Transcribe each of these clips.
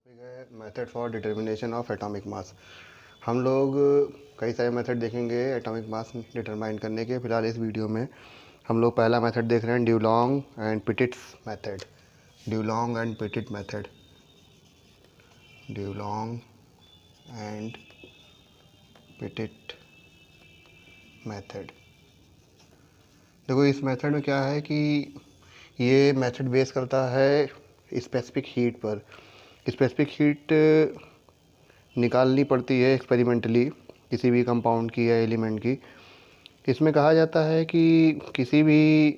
Method for determination of atomic mass. हम लोग कई सारे मेथड देखेंगे एटॉमिक मास डिटरमाइन करने के। फिलहाल इस वीडियो में हम लोग पहला मेथड देख रहे हैं, Dulong and Petit's method. Dulong and Petit method, Dulong and Petit method. देखो इस मेथड में क्या है कि ये मेथड बेस करता है स्पेसिफिक हीट पर। स्पेसिफिक हीट निकालनी पड़ती है एक्सपेरिमेंटली किसी भी कंपाउंड की या एलिमेंट की। इसमें कहा जाता है कि किसी भी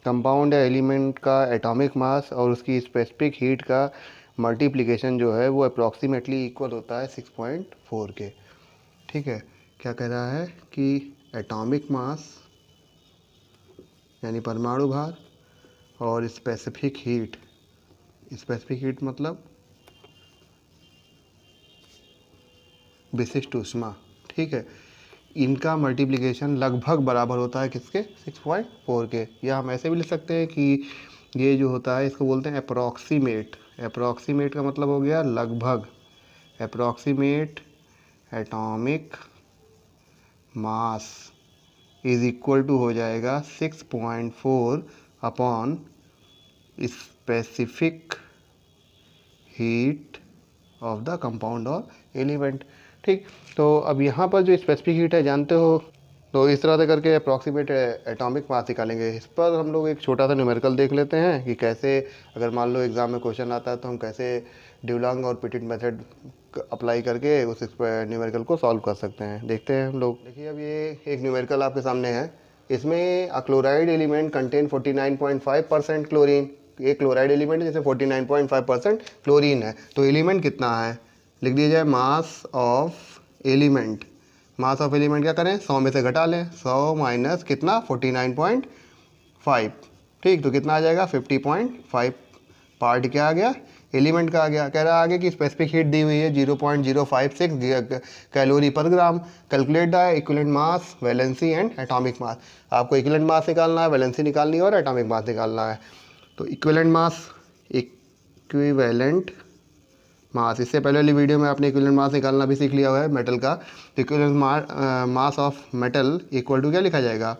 कंपाउंड या एलिमेंट का एटॉमिक मास और उसकी स्पेसिफिक हीट का मल्टीप्लिकेशन जो है वो अप्रॉक्सीमेटली इक्वल होता है 6.4 के। ठीक है, क्या कह रहा है कि एटॉमिक मास यानी परमाणु भार और स्पेसिफिक हीट मतलब विशिष्ट ऊष्मा, ठीक है, इनका मल्टीप्लिकेशन लगभग बराबर होता है किसके, 6.4 के। या हम ऐसे भी लिख सकते हैं कि ये जो होता है इसको बोलते हैं अप्रॉक्सीमेट। अप्रॉक्सीमेट का मतलब हो गया लगभग। Approximate atomic mass is equal to हो जाएगा 6.4 upon specific heat of the compound और एलिमेंट। ठीक, तो अब यहाँ पर जो स्पेसिफिक हीट है जानते हो, तो इस तरह से करके अप्रॉक्सीमेट एटॉमिक मास निकालेंगे। इस पर हम लोग एक छोटा सा न्यूमेरिकल देख लेते हैं कि कैसे, अगर मान लो एग्ज़ाम में क्वेश्चन आता है तो हम कैसे ड्यूलोंग और पिटिट मेथड अप्लाई करके उस न्यूमेरिकल को सॉल्व कर सकते हैं। देखते हैं हम लोग। देखिए अब ये एक न्यूमेरिकल आपके सामने है। इसमें अ क्लोराइड एलिमेंट कंटेन 49.5% क्लोरीन। एक क्लोराइड एलिमेंट है जिसमें 49.5% क्लोरीन है। तो एलिमेंट कितना है, लिख दिया जाए mass of element. Mass of element क्या करें, 100 में से घटा लें, 100 माइनस कितना 49.5। ठीक, तो कितना आ जाएगा 50.5। पार्ट क्या आ गया, एलिमेंट का आ गया। कह रहा है आगे कि स्पेसिफिक हीट दी हुई है 0.056 calorie per gram. Calculate the equivalent mass, valency and atomic mass. आपको इक्विवेलेंट मास निकालना है, वैलेंसी निकालनी है और एटॉमिक मास निकालना है। तो इक्विवेलेंट मास, इससे पहले वाली वीडियो में आपने इक्विवेलेंट मास निकालना भी सीख लिया हुआ है मेटल का। तो equivalent mass of metal equal to क्या लिखा जाएगा,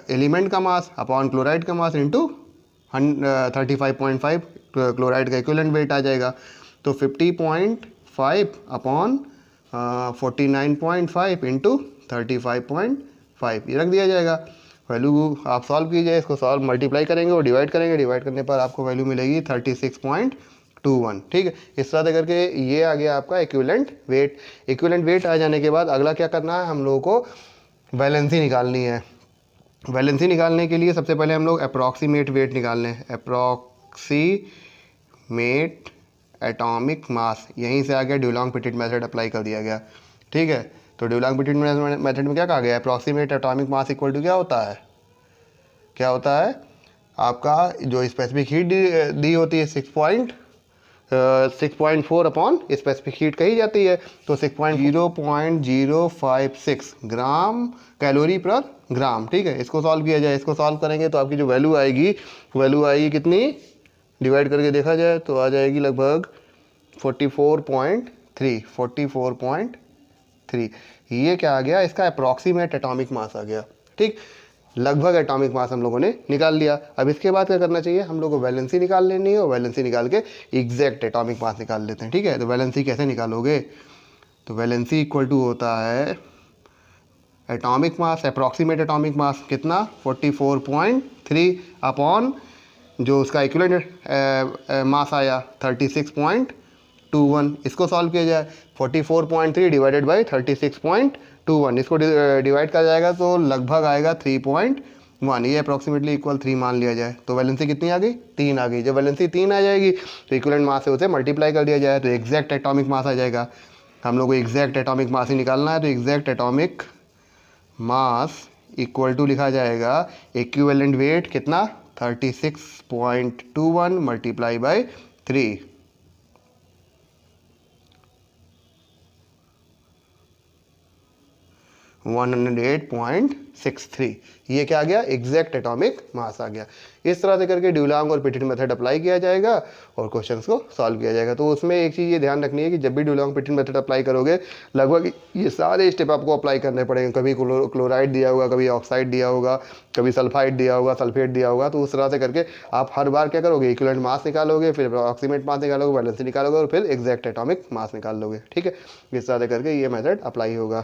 एलिमेंट का मास अपॉन क्लोराइड का मास इंटू 35.5 क्लोराइड का इक्विवेलेंट वेट आ जाएगा। तो 50.5 अपॉन 49.5 इंटू 35.5 ये रख दिया जाएगा। वैल्यू आप सॉल्व कीजिए, इसको सॉल्व मल्टीप्लाई करेंगे और डिवाइड करेंगे। डिवाइड करने पर आपको वैल्यू मिलेगी 36.21। ठीक है, इस तरह से करके ये आ गया आपका इक्विवेलेंट वेट। इक्विवेलेंट वेट आ जाने के बाद अगला क्या करना है, हम लोगों को वैलेंसी निकालनी है। वैलेंसी निकालने के लिए सबसे पहले हम लोग अप्रॉक्सीमेट वेट निकाल लें। अप्रॉक्सीमेट एटॉमिक मास, यहीं से आ गया ड्यूलोंग पिटिट मेथड अप्लाई कर दिया गया। ठीक है, तो ड्यूलोंग पिटिट मेथड में क्या कहा गया, approximate atomic mass equal to क्या होता है, आपका जो स्पेसिफिक हीट दी होती है 6.4 अपॉन स्पेसिफिक हीट कही जाती है। तो 0.056 ग्राम कैलोरी पर ग्राम। ठीक है, इसको सॉल्व किया जाए। इसको सॉल्व करेंगे तो आपकी जो वैल्यू आएगी कितनी, डिवाइड करके देखा जाए तो आ जाएगी लगभग 44.3। ये क्या आ गया, इसका अप्रॉक्सीमेट एटॉमिक मास आ गया। ठीक, लगभग एटॉमिक मास हम लोगों ने निकाल लिया। अब इसके बाद क्या करना चाहिए, हम लोग को वैलेंसी निकाल लेनी है और वैलेंसी निकाल के एग्जैक्ट एटॉमिक मास निकाल लेते हैं। ठीक है, तो वैलेंसी कैसे निकालोगे, तो वैलेंसी इक्वल टू होता है एटॉमिक मास, अप्रॉक्सीमेट एटॉमिक मास कितना 44.3 अपॉन जो उसका इक्विवेलेंट मास आया 36.21। इसको सॉल्व किया जाए, 44.3 डिवाइडेड बाई 36.21, इसको डिवाइड किया जाएगा तो लगभग आएगा 3.1। ये अप्रॉक्सीमेटली इक्वल 3 मान लिया जाए। तो वैलेंसी कितनी आ गई, 3 आ गई। जब वैलेंसी 3 आ जाएगी तो इक्विवेलेंट मास से उसे मल्टीप्लाई कर दिया जाए तो एग्जैक्ट एटॉमिक मास आ जाएगा। हम लोग को एग्जैक्ट एटॉमिक मास ही निकालना है। तो exact atomic mass equal to लिखा जाएगा इक्विवेलेंट वेट कितना 36.21 मल्टीप्लाई बाई 3। 108.63, ये क्या आ गया, एग्जैक्ट एटॉमिक मास आ गया। इस तरह से करके ड्यूलांग और पिटेट मेथड अप्लाई किया जाएगा और क्वेश्चंस को सॉल्व किया जाएगा। तो उसमें एक चीज़ ये ध्यान रखनी है कि जब भी ड्यूलांग पिटेट मेथड अप्लाई करोगे लगभग ये सारे स्टेप आपको अप्लाई करने पड़ेंगे। कभी क्लोराइड दिया होगा, कभी ऑक्साइड दिया होगा, कभी सल्फाइड दिया होगा, सल्फेट दिया होगा। तो उस तरह से करके आप हर बार क्या करोगे, इक्विवेलेंट मास निकालोगे, फिर अप्रॉक्सीमेट मास निकालोगे, वैलेंसी निकालोगे और फिर एग्जैक्ट एटॉमिक मास निकाल लोगे। ठीक है, इस तरह से करके ये मेथड अप्लाई होगा।